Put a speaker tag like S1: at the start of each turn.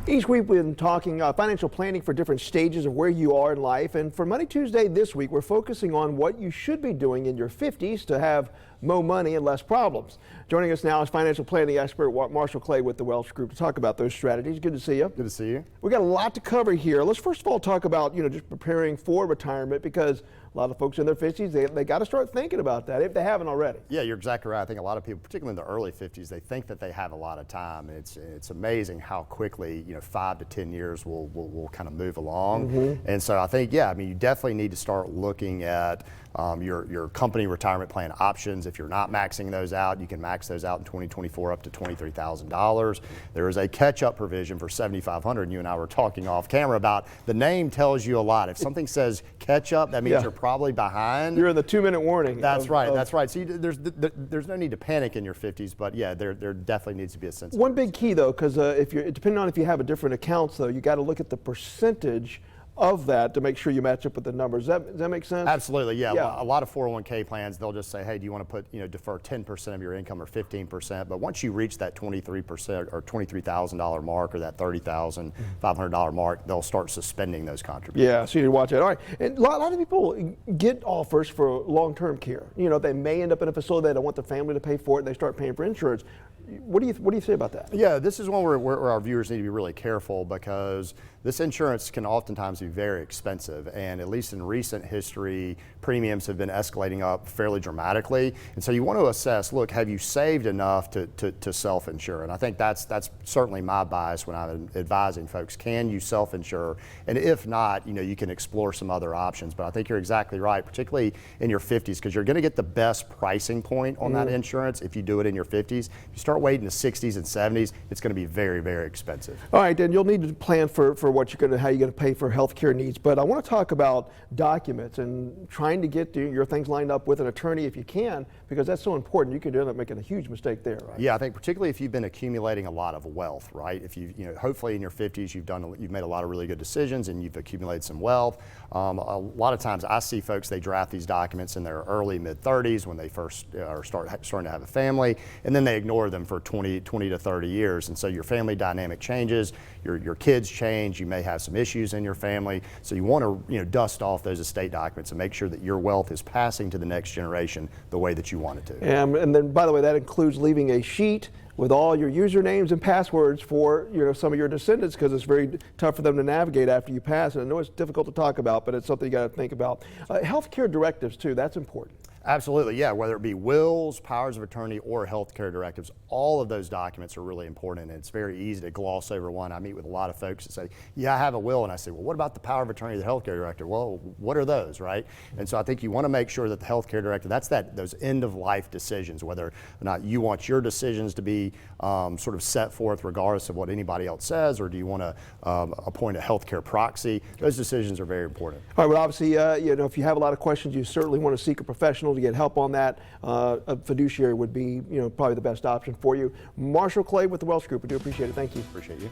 S1: Each week we've been talking financial planning for different stages of where you are in life. And for Money Tuesday this week, we're focusing on what you should be doing in your 50s to have more money and less problems. Joining us now is financial planning expert Marshall Clay with the Welch Group to talk about those strategies. Good to see you.
S2: Good to see you.
S1: We got a lot to cover here. Let's first of all talk about, just preparing for retirement, because a lot of folks in their 50s, they got to start thinking about that if they haven't already.
S2: Yeah, you're exactly right. I think a lot of people, particularly in the early 50s, they think that they have a lot of time. It's amazing how quickly 5 to 10 years will kind of move along. And so I think, you definitely need to start looking at your company retirement plan options. If you're not maxing those out, you can max those out in 2024 up to $23,000. There is a catch-up provision for $7,500. You and I were talking off camera about the name tells you a lot. If something says catch-up, that means you're probably behind.
S1: You're in the 2-minute warning.
S2: That's right. That's right. See, there's no need to panic in your 50s, but yeah, there definitely needs to be a sense.
S1: One big key though, because depending on if you have a different accounts though, you got to look at the percentage of that to make sure you match up with the numbers. Does that make sense?
S2: Absolutely, yeah. A lot of 401k plans, they'll just say, hey, do you want to put, defer 10% of your income or 15%? But once you reach that 23% or $23,000 mark or that $30,500 mark, they'll start suspending those contributions.
S1: Yeah, so you need to watch that. All right, and a lot of people get offers for long-term care. They may end up in a facility, they don't want the family to pay for it, and they start paying for insurance. What do you say about that?
S2: Yeah, this is one where our viewers need to be really careful, because this insurance can oftentimes be very expensive, and at least in recent history, premiums have been escalating up fairly dramatically. And so you want to assess, look, have you saved enough to self-insure? And I think that's certainly my bias when I'm advising folks. Can you self-insure? And if not, you can explore some other options. But I think you're exactly right, particularly in your 50s, because you're going to get the best pricing point on that insurance if you do it in your 50s. If you start waiting to 60s and 70s, it's going to be very, very expensive.
S1: All right, then you'll need to plan for how you're going to pay for health care needs. But I want to talk about documents and trying to get your things lined up with an attorney if you can, because that's so important. You could end up making a huge mistake there, right?
S2: Yeah, I think particularly if you've been accumulating a lot of wealth, right? If hopefully in your 50s you've made a lot of really good decisions and you've accumulated some wealth. A lot of times I see folks, they draft these documents in their early mid-30s when they first are starting to have a family, and then they ignore them for 20 to 30 years. And so your family dynamic changes, your kids change, you may have some issues in your family. So you want to dust off those estate documents and make sure that your wealth is passing to the next generation the way that you want it to.
S1: And then, by the way, that includes leaving a sheet with all your usernames and passwords for some of your descendants, because it's very tough for them to navigate after you pass. And I know it's difficult to talk about, but it's something you got to think about. Healthcare directives too, that's important.
S2: Absolutely, yeah. Whether it be wills, powers of attorney, or healthcare directives, all of those documents are really important, and it's very easy to gloss over one. I meet with a lot of folks that say, yeah, I have a will, and I say, well, what about the power of attorney, the healthcare directive? Well, what are those, right? And so I think you want to make sure that the healthcare directive, that's those end-of-life decisions, whether or not you want your decisions to be sort of set forth regardless of what anybody else says, or do you want to appoint a healthcare proxy? Those decisions are very important.
S1: All right, well, obviously, if you have a lot of questions, you certainly want to seek a professional to get help on that. A fiduciary would be, probably the best option for you. Marshall Clay with the Welch Group. I do appreciate it. Thank you.
S2: Appreciate you.